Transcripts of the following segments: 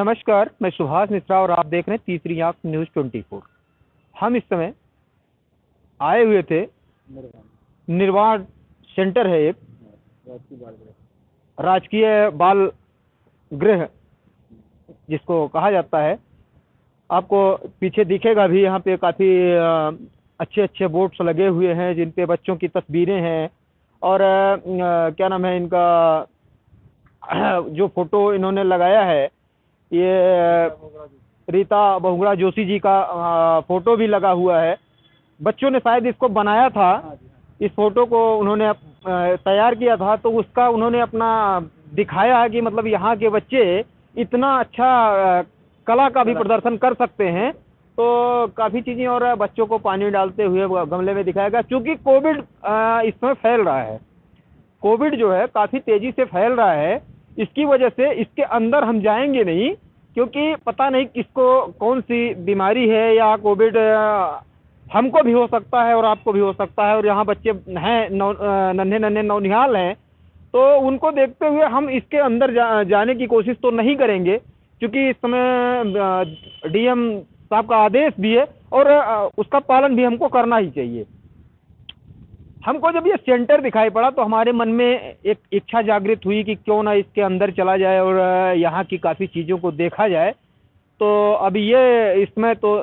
नमस्कार, मैं सुभाष मिश्रा और आप देख रहे हैं तीसरी आंख न्यूज़ 24। हम इस समय आए हुए थे, निर्वाण सेंटर है एक, राजकीय बाल गृह जिसको कहा जाता है। आपको पीछे दिखेगा भी, यहाँ पे काफ़ी अच्छे अच्छे बोर्ड्स लगे हुए हैं जिन पे बच्चों की तस्वीरें हैं। और क्या नाम है इनका, जो फोटो इन्होंने लगाया है, ये रीता बहुगुणा जोशी जी का फोटो भी लगा हुआ है। बच्चों ने शायद इसको बनाया था, इस फोटो को उन्होंने तैयार किया था, तो उसका उन्होंने अपना दिखाया है कि मतलब यहाँ के बच्चे इतना अच्छा कला का भी प्रदर्शन कर सकते हैं। तो काफ़ी चीज़ें, और बच्चों को पानी डालते हुए गमले में दिखाया गया। क्योंकि कोविड इसमें फैल रहा है, कोविड जो है काफ़ी तेज़ी से फैल रहा है, इसकी वजह से इसके अंदर हम जाएंगे नहीं, क्योंकि पता नहीं किसको कौन सी बीमारी है, या कोविड हमको भी हो सकता है और आपको भी हो सकता है। और यहाँ बच्चे हैं, नन्हे नन्हे नौनिहाल हैं, तो उनको देखते हुए हम इसके अंदर जाने की कोशिश तो नहीं करेंगे, क्योंकि इस समय डीएम साहब का आदेश भी है और उसका पालन भी हमको करना ही चाहिए। हमको जब ये सेंटर दिखाई पड़ा तो हमारे मन में एक इच्छा जागृत हुई कि क्यों ना इसके अंदर चला जाए और यहाँ की काफ़ी चीज़ों को देखा जाए। तो अभी ये इसमें तो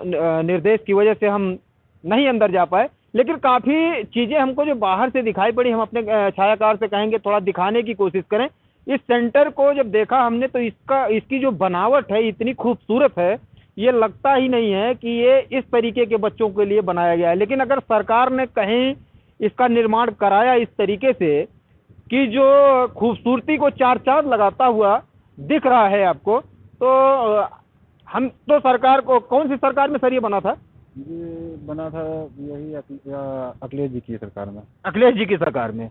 निर्देश की वजह से हम नहीं अंदर जा पाए, लेकिन काफ़ी चीज़ें हमको जो बाहर से दिखाई पड़ी, हम अपने छायाकार से कहेंगे थोड़ा दिखाने की कोशिश करें। इस सेंटर को जब देखा हमने तो इसकी जो बनावट है इतनी खूबसूरत है, ये लगता ही नहीं है कि ये इस तरीके के बच्चों के लिए बनाया गया है। लेकिन अगर सरकार ने कहीं इसका निर्माण कराया इस तरीके से कि जो खूबसूरती को चार चांद लगाता हुआ दिख रहा है आपको, तो हम तो सरकार को, कौन सी सरकार में सर ये बना था? ये बना था यही अखिलेश जी की सरकार में। अखिलेश जी की सरकार में।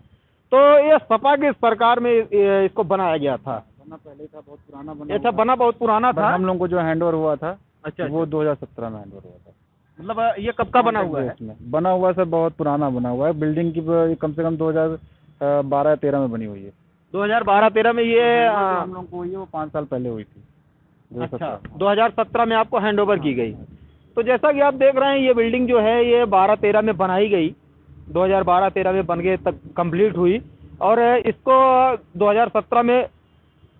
तो ये सपा की सरकार में इसको बनाया गया था। बना पहले था, बहुत पुराना बना। अच्छा, बना बहुत पुराना था। हम लोग को जो हैंड ओवर हुआ था, अच्छा, वो 2017 में हैंड ओवर हुआ था। मतलब ये कब का बना हुआ है? बना हुआ सर बहुत पुराना बना हुआ है। बिल्डिंग की कम से कम 2012-13 में बनी हुई है। 2012-13 में ये हम लोग को हुई है, वो 5 साल पहले हुई थी। अच्छा, 2017 में आपको हैंड ओवर की गई। तो जैसा कि आप देख रहे हैं, ये बिल्डिंग जो है ये 12-13 में बनाई गई, 2012-13 में बन के तक कंप्लीट हुई, और इसको 2017 में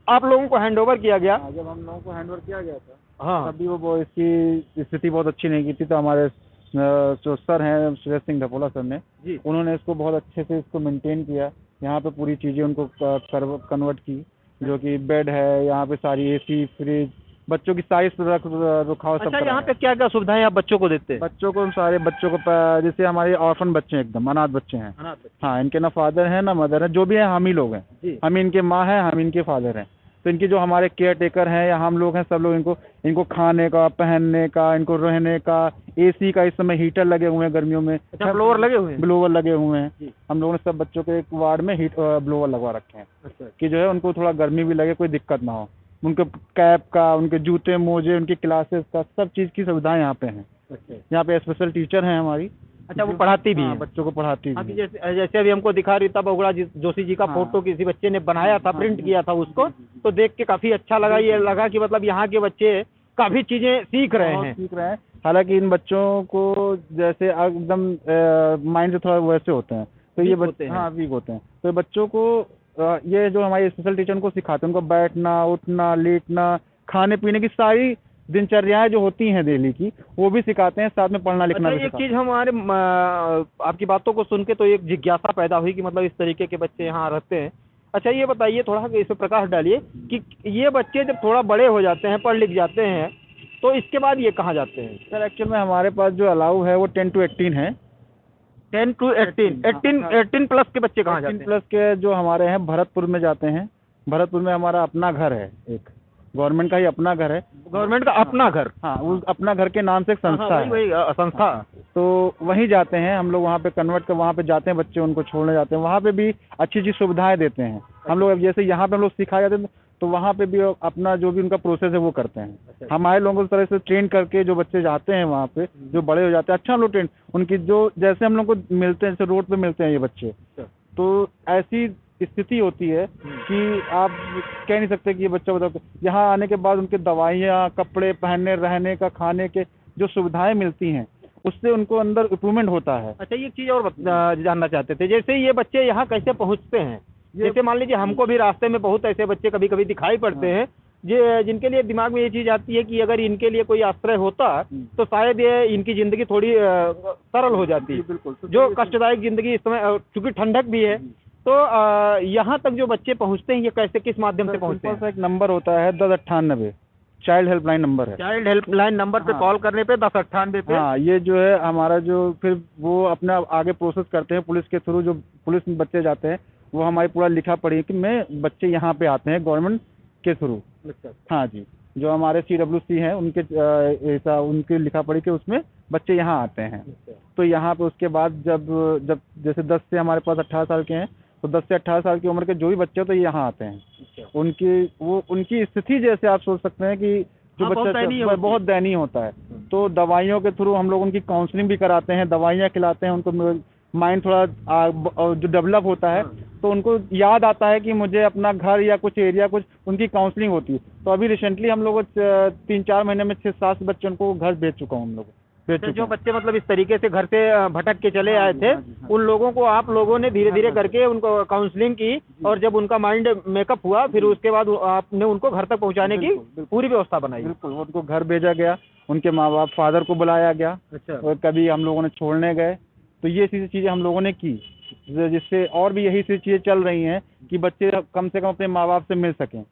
आप लोगों को हैंड ओवर किया गया। जब हम लोगों को हैंड ओवर किया गया था, हाँ, तभी वो इसकी स्थिति बहुत अच्छी नहीं की थी। तो हमारे जो सर हैं सुरेश सिंह धपोला सर ने, उन्होंने इसको बहुत अच्छे से इसको मेंटेन किया। यहाँ पे पूरी चीज़ें उनको कन्वर्ट की, जो कि बेड है, यहाँ पे सारी एसी, फ्रिज, बच्चों की साइज रखाव सब। अच्छा, यहाँ पे क्या क्या सुविधाएं आप बच्चों को देते हैं? बच्चों को, सारे बच्चों को, जैसे हमारे ऑर्फन बच्चे हैं, एकदम अनाथ बच्चे हैं। हाँ, इनके ना फादर है ना मदर है, जो भी है हम ही लोग हैं। हम इनके माँ हैं, हम इनके फादर हैं। तो इनकी जो हमारे केयर टेकर हैं या हम लोग हैं, सब लोग इनको खाने का, पहनने का, इनको रहने का, एसी का, इस समय हीटर लगे हुए हैं गर्मियों में। अच्छा, ब्लोअर लगे हुए हैं? ब्लोअर लगे हुए हैं। हम लोगों ने सब बच्चों के एक वार्ड में ब्लोअर लगवा रखे हैं। अच्छा। कि जो है उनको थोड़ा गर्मी भी लगे, कोई दिक्कत ना हो। उनके कैप का, उनके जूते मोजे, उनकी क्लासेस का, सब चीज़ की सुविधाएं यहाँ पे हैं। अच्छा। यहाँ पे स्पेशल टीचर हैं हमारी। अच्छा, वो पढ़ाती भी हैं? बच्चों को पढ़ाती भी। जैसे अभी हमको दिखा रीता बहुगुणा जोशी जी का फोटो किसी बच्चे ने बनाया था, प्रिंट किया था उसको, तो देख के काफ़ी अच्छा लगा। ये लगा कि मतलब यहाँ के बच्चे काफ़ी चीज़ें सीख रहे हैं। हालांकि इन बच्चों को जैसे एकदम माइंड से थोड़ा वैसे होते हैं, तो ये बच्चे वीक होते हैं। तो बच्चों को ये जो हमारे स्पेशल टीचर उनको सिखाते हैं, उनको बैठना, उठना, लेटना, खाने पीने की सारी दिनचर्याएं जो होती हैं डेली की, वो भी सिखाते हैं, साथ में पढ़ना लिखना भी। एक चीज़ हमारे आपकी बातों को सुन के तो एक जिज्ञासा पैदा हुई कि मतलब इस तरीके के बच्चे यहाँ रहते हैं। अच्छा, ये बताइए, थोड़ा इस पर प्रकाश डालिए कि ये बच्चे जब थोड़ा बड़े हो जाते हैं, पढ़ लिख जाते हैं, तो इसके बाद ये कहाँ जाते हैं? सर एक्चुअल में हमारे पास जो अलाउ है वो 10 to 18 है। 10 to 18 प्लस के बच्चे कहाँ जाते हैं? 18 प्लस के जो हमारे हैं भरतपुर में जाते हैं। भरतपुर में हमारा अपना घर है, एक गवर्नमेंट का ही अपना घर है। गवर्नमेंट का अपना घर? हाँ, उस अपना घर के नाम से एक संस्था है। वही संस्था। तो वहीं जाते हैं हम लोग, वहाँ पे कन्वर्ट कर वहाँ पे जाते हैं बच्चे, उनको छोड़ने जाते हैं। वहाँ पे भी अच्छी अच्छी सुविधाएं देते हैं हम लोग। जैसे यहाँ पे हम लोग सिखाए जाते हैं, तो वहाँ पे भी अपना जो भी उनका प्रोसेस है वो करते हैं। अच्छा। हमारे लोगों को इस तरह से ट्रेन करके जो बच्चे जाते हैं वहाँ पे, जो बड़े हो जाते हैं, अच्छा हम लोग ट्रेन उनकी, जो जैसे हम लोग को मिलते हैं, जैसे रोड पे मिलते हैं ये बच्चे, तो ऐसी स्थिति होती है कि आप कह नहीं सकते कि ये बच्चा बताओ। यहाँ आने के बाद उनके दवाइयाँ, कपड़े पहनने, रहने का, खाने के जो सुविधाएं मिलती हैं, उससे उनको अंदर इम्प्रूवमेंट होता है। अच्छा, ये चीज़ और जानना चाहते थे, जैसे ये बच्चे यहाँ कैसे पहुँचते हैं? जैसे मान लीजिए हमको भी रास्ते में बहुत ऐसे बच्चे कभी कभी दिखाई पड़ते हैं जिनके लिए दिमाग में ये चीज़ आती है कि अगर इनके लिए कोई आश्रय होता तो शायद ये इनकी ज़िंदगी थोड़ी सरल हो जाती। बिल्कुल। जो कष्टदायक ज़िंदगी इस समय, चूँकि ठंडक भी है, तो यहाँ तक जो बच्चे पहुँचते हैं ये कैसे, किस माध्यम से पहुँचते हैं? एक नंबर होता है 1098, चाइल्ड हेल्पलाइन नंबर है। चाइल्ड हेल्पलाइन नंबर पे कॉल करने पे 1098 पे। हाँ, ये जो है हमारा जो फिर वो अपना आगे प्रोसेस करते हैं पुलिस के थ्रू। जो पुलिस में बच्चे जाते हैं वो हमारी पूरा लिखा पढ़ी कि में बच्चे यहाँ पे आते हैं गवर्नमेंट के थ्रू। हाँ जी, जो हमारे CWC हैं उनके ऐसा उनके लिखा पढ़ी के उसमें बच्चे यहाँ आते हैं। तो यहाँ पे उसके बाद जब जैसे 10 से हमारे पास 18 साल के हैं, तो 10 से 18 साल की उम्र के जो भी बच्चे हो तो यहाँ आते हैं। उनकी स्थिति जैसे आप सोच सकते हैं कि जो बच्चा बहुत दयनीय होता है, तो दवाइयों के थ्रू हम लोग उनकी काउंसलिंग भी कराते हैं, दवाइयाँ खिलाते हैं उनको। माइंड थोड़ा जो डेवलप होता है तो उनको याद आता है कि मुझे अपना घर या कुछ एरिया, कुछ उनकी काउंसलिंग होती है। तो अभी रिसेंटली हम लोग 3-4 महीने में 6-7 बच्चों को घर भेज चुका हूँ हम लोग। जो बच्चे मतलब इस तरीके से घर से भटक के चले आए थे, उन लोगों को आप लोगों ने धीरे धीरे करके उनको काउंसलिंग की, और जब उनका माइंड मेकअप हुआ फिर उसके बाद आपने उनको घर तक पहुंचाने की पूरी व्यवस्था बनाई। बिल्कुल, उनको घर भेजा गया, उनके माँ बाप, फादर को बुलाया गया। अच्छा। और कभी हम लोगों ने छोड़ने गए, तो ये चीज़ें हम लोगों ने की, जिससे और भी यही सी चीज़ें चल रही हैं कि बच्चे कम से कम अपने माँ बाप से मिल सकें।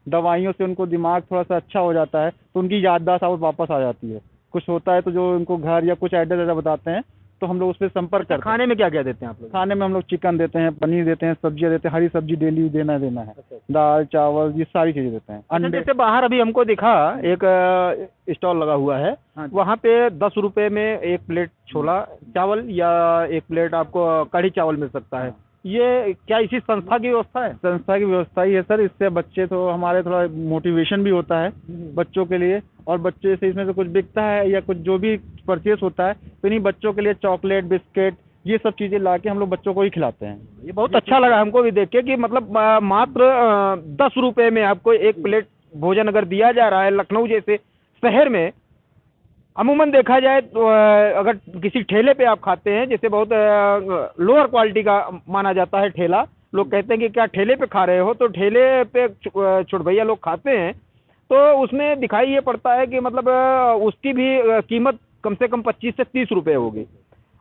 दवाइयों से उनको दिमाग थोड़ा सा अच्छा हो जाता है, तो उनकी याददाश्त और वापस आ जाती है। कुछ होता है तो जो उनको घर या कुछ एड्रेस ऐसा बताते हैं तो हम लोग उस पर संपर्क करते हैं। खाने में क्या क्या देते हैं आप लोग? खाने में हम लोग चिकन देते हैं, पनीर देते हैं, सब्जियां देते हैं, हरी सब्जी डेली देना है। दाल चावल ये सारी चीज़ें देते हैं। अंडे। जैसे बाहर अभी हमको दिखा एक स्टॉल लगा हुआ है, वहाँ पे 10 रुपये में 1 प्लेट छोला चावल या 1 प्लेट आपको कढ़ी चावल मिल सकता है। ये क्या इसी संस्था की व्यवस्था है? संस्था की व्यवस्था ही है सर। इससे बच्चे तो हमारे थोड़ा मोटिवेशन भी होता है बच्चों के लिए, और बच्चे से इसमें से कुछ बिकता है या कुछ जो भी परचेस होता है तो इन्हीं बच्चों के लिए चॉकलेट, बिस्किट, ये सब चीज़ें ला के हम लोग बच्चों को ही खिलाते हैं। ये बहुत अच्छा लगा हमको भी देख के कि मतलब मात्र 10 रुपये में आपको 1 प्लेट भोजन अगर दिया जा रहा है। लखनऊ जैसे शहर में अमूमन देखा जाए तो अगर किसी ठेले पे आप खाते हैं, जैसे बहुत लोअर क्वालिटी का माना जाता है ठेला, लोग कहते हैं कि क्या ठेले पे खा रहे हो, तो ठेले पे छुटभैया लोग खाते हैं तो उसमें दिखाई ये पड़ता है कि मतलब उसकी भी कीमत कम से कम 25 से 30 रुपये होगी।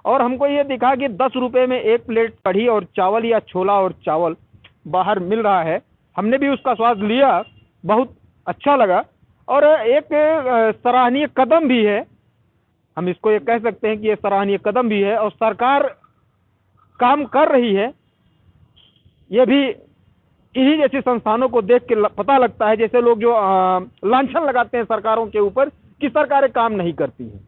और हमको ये दिखा कि 10 रुपये में 1 प्लेट कढ़ी और चावल या छोला और चावल बाहर मिल रहा है। हमने भी उसका स्वाद लिया, बहुत अच्छा लगा, और एक सराहनीय कदम भी है। हम इसको ये कह सकते हैं कि ये सराहनीय कदम भी है, और सरकार काम कर रही है। ये भी इन्हीं जैसी संस्थानों को देख के पता लगता है, जैसे लोग जो लांछन लगाते हैं सरकारों के ऊपर कि सरकारें काम नहीं करती हैं,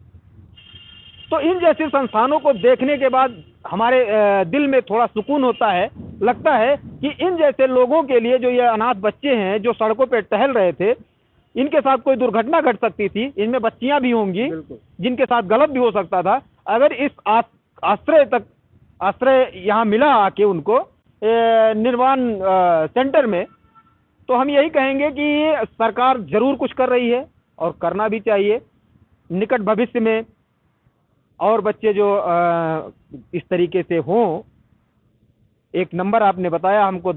तो इन जैसी संस्थानों को देखने के बाद हमारे दिल में थोड़ा सुकून होता है। लगता है कि इन जैसे लोगों के लिए, जो ये अनाथ बच्चे हैं जो सड़कों पर टहल रहे थे, इनके साथ कोई दुर्घटना घट सकती थी, इनमें बच्चियां भी होंगी जिनके साथ गलत भी हो सकता था। अगर इस आश्रय यहाँ मिला आके उनको निर्वाण सेंटर में, तो हम यही कहेंगे कि सरकार जरूर कुछ कर रही है और करना भी चाहिए। निकट भविष्य में और बच्चे जो इस तरीके से हों, एक नंबर आपने बताया हमको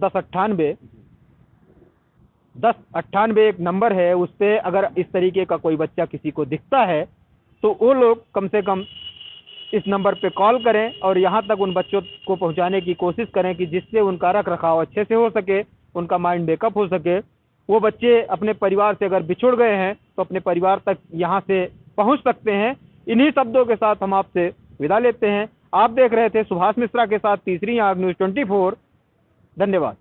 1098 एक नंबर है, उस पर अगर इस तरीके का कोई बच्चा किसी को दिखता है तो वो लोग कम से कम इस नंबर पे कॉल करें और यहाँ तक उन बच्चों को पहुँचाने की कोशिश करें कि जिससे उनका रख रखाव अच्छे से हो सके, उनका माइंड मेकअप हो सके। वो बच्चे अपने परिवार से अगर बिछुड़ गए हैं तो अपने परिवार तक यहाँ से पहुँच सकते हैं। इन्हीं शब्दों के साथ हम आपसे विदा लेते हैं। आप देख रहे थे सुभाष मिश्रा के साथ तीसरी आंख न्यूज़ 24। धन्यवाद।